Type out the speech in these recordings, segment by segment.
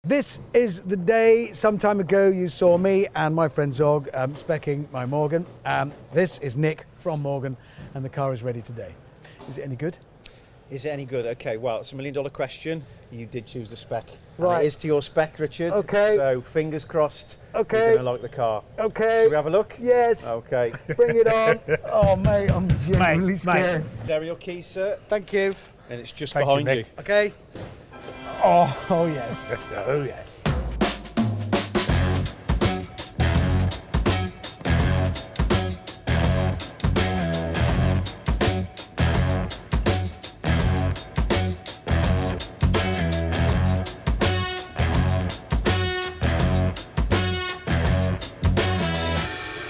This is the day some time ago you saw me and my friend Zog specking my Morgan. This is Nick from Morgan, and the car is ready today. Is it any good? Is it any good? Okay, well, it's $1 million question. You did choose the spec. Right. And it is to your spec, Richard. Okay. So, fingers crossed. Okay. You're going to like the car. Okay. Shall we have a look? Yes. Okay. Bring it on. Oh, mate, I'm genuinely scared. There are your keys, sir. Thank you. And it's just Thank behind you, you. Nick. Okay. Oh yes. Oh, yes.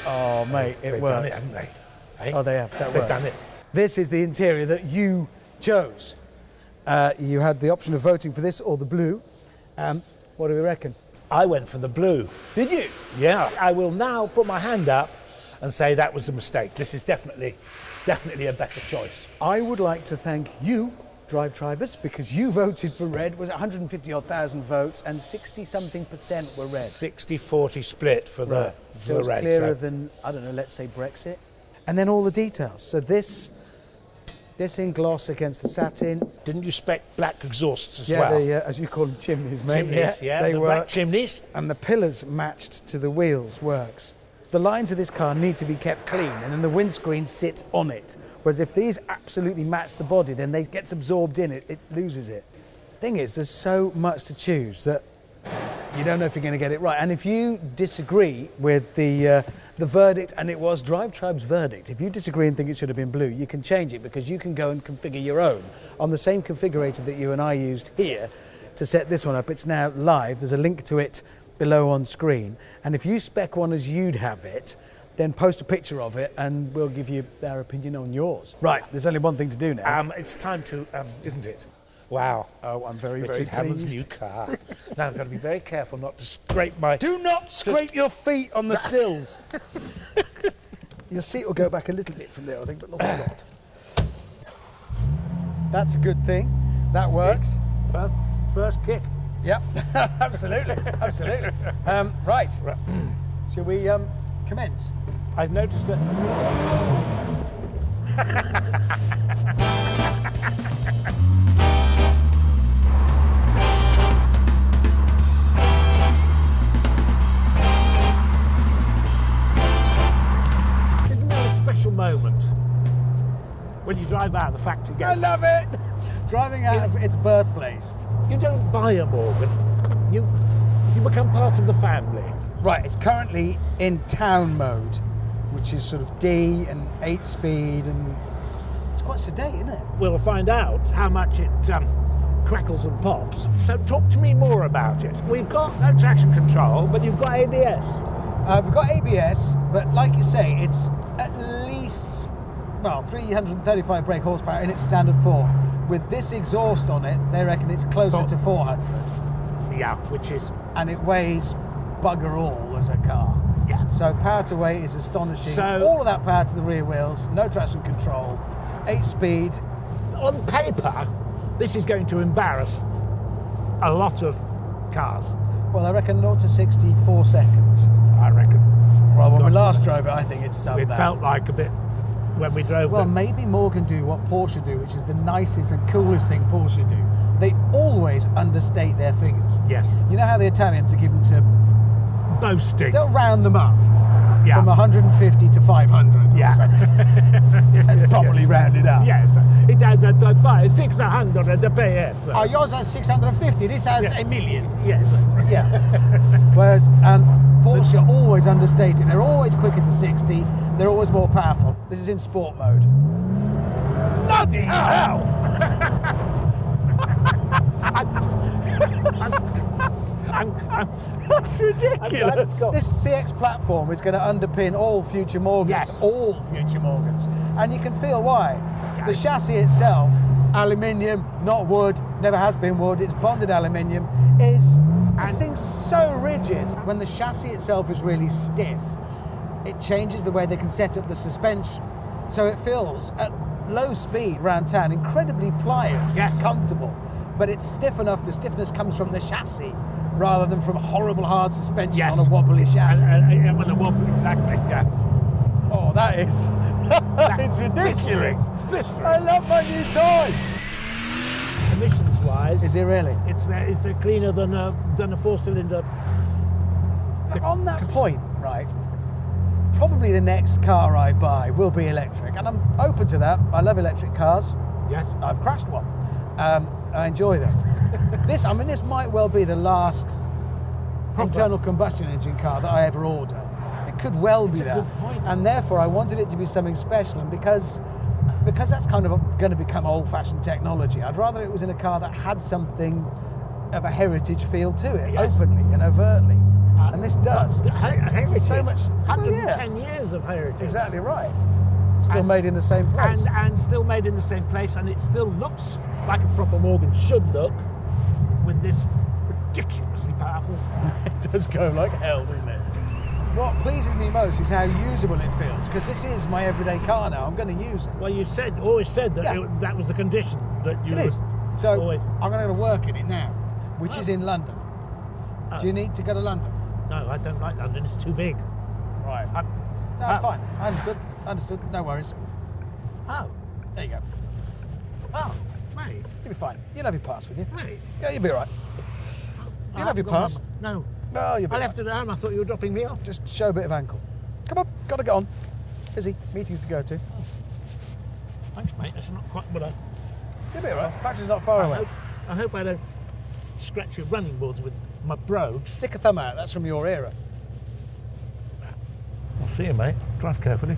Oh, mate, it They've works. done it, haven't they? Hey? Oh, they have. That They've works. done it. This is the interior that you chose. You had the option of voting for this or the blue. What do we reckon? I went for the blue. Did you? Yeah. I will now put my hand up and say that was a mistake. This is definitely a better choice. I would like to thank you, Drive Tribers, because you voted for red. Was it 150,000 votes and 60-something% were red? 60-40 split for the, for So the it's red. clearer than, I don't know, let's say Brexit. And then all the details. So this in gloss against the satin. Didn't you spec black exhausts as Yeah, well? the, as you call them, chimneys, mate. Chimneys, yeah, they the were. black chimneys. And the pillars matched to the wheels works. The lines of this car need to be kept clean, and then the windscreen sits on it. Whereas if these absolutely match the body, then they gets absorbed in it, it loses it. Thing is, there's so much to choose that you don't know if you're going to get it right. And if you disagree with the verdict, and it was Drive Tribe's verdict, if you disagree and think it should have been blue, you can change it, because you can go and configure your own on the same configurator that you and I used here to set this one up. It's now live. There's a link to it below on screen. And if you spec one as you'd have it, then post a picture of it and we'll give you our opinion on yours. Right, there's only one thing to do now. It's time to, isn't it? Wow. Oh, I'm very, Richard very Hammond's pleased. new car. Now I've got to be very careful not to scrape my... Do not scrape your feet on the sills. Your seat will go back a little bit from there, I think, but not a lot. That's a good thing. That works. First kick. Yep, absolutely, absolutely. Right, shall we commence? I've noticed that... Isn't there a special moment when you drive out of the factory gate? I love it! Driving out of its birthplace. You don't buy a Morgan. You become part of the family. Right, it's currently in town mode, which is sort of D and 8-speed, and it's quite sedate, isn't it? We'll find out how much it crackles and pops. So talk to me more about it. We've got no traction control, but you've got ABS. We've got ABS, but like you say, it's at least, well, 335 brake horsepower in its standard form. With this exhaust on it, they reckon it's closer to 400. Yeah, which is... And it weighs bugger all as a car. Yeah. So power to weight is astonishing. So- all of that power to the rear wheels, no traction control, 8-speed. On paper, this is going to embarrass a lot of cars. Well, I reckon 0 to 60, 4 seconds. I reckon. Well, when we Got last to- drove it, I think it's sub It that. felt like a bit when we drove Well, them. maybe Morgan do what Porsche do, which is the nicest and coolest thing Porsche do. They always understate their figures. Yes. You know how the Italians are given to... Boasting. They'll round them up Yeah. from 150 to 500 Yeah. or something, and properly round it up. Yes, it has a 600 PS. Oh, yours has 650, this has Yeah. a million. Yes. Yeah. Whereas Porsche always understate it. They're always quicker to 60. They're always more powerful. This is in sport mode. Bloody hell! That's ridiculous. This CX platform is going to underpin all future Morgans. Yes. All future Morgans. And you can feel why. The chassis itself, aluminium, not wood, never has been wood, it's bonded aluminium, is... This thing's so rigid. When the chassis itself is really stiff, it changes the way they can set up the suspension. So it feels, at low speed around town, incredibly pliant. Yes. It's comfortable. But it's stiff enough, the stiffness comes from the chassis rather than from horrible hard suspension Yes. on a wobbly chassis. And when the wobble, exactly, yeah. Oh, that is that is ridiculous. It's blistering. I love my new toy. Emissions-wise, Is it really? it's cleaner than a four-cylinder. On that point, right? Probably the next car I buy will be electric, and I'm open to that. I love electric cars. Yes. I've crashed one. I enjoy them. This might well be the last internal combustion engine car that I ever order. It could well be a that. good point. And therefore I wanted it to be something special, and because that's kind of going to become old-fashioned technology, I'd rather it was in a car that had something of a heritage feel to it, Yes. openly and overtly. And this does. Heritage. So much. 110 years of heritage. Exactly right. Still And- made in the same place. And still made in the same place, and it still looks like a proper Morgan should look with this ridiculously powerful. It does go like hell, doesn't it? What pleases me most is how usable it feels, because this is my everyday car now. I'm going to use it. Well, you always said that Yeah. that was the condition that you It would is. So always. I'm going to work in it now, which is in London. Oh. Do you need to go to London? No, I don't like London. It's too big. Right. I- No, that's Oh. fine. I understood. Understood. No worries. Oh, There you go. oh, mate, You'll be fine. You'll have your pass with you. mate. Yeah, you'll be all right. You'll have your pass. No, No, you'll be I all left it at home. I thought you were dropping me off. right. Just show a bit of ankle. Come on, got to get on. Busy. Meetings to go to. Thanks, mate. That's not quite what You'll be all right. Factory's not far away. I hope I don't scratch your running boards with my brogues. Stick a thumb out. That's from your era. I'll see you, mate. Drive carefully.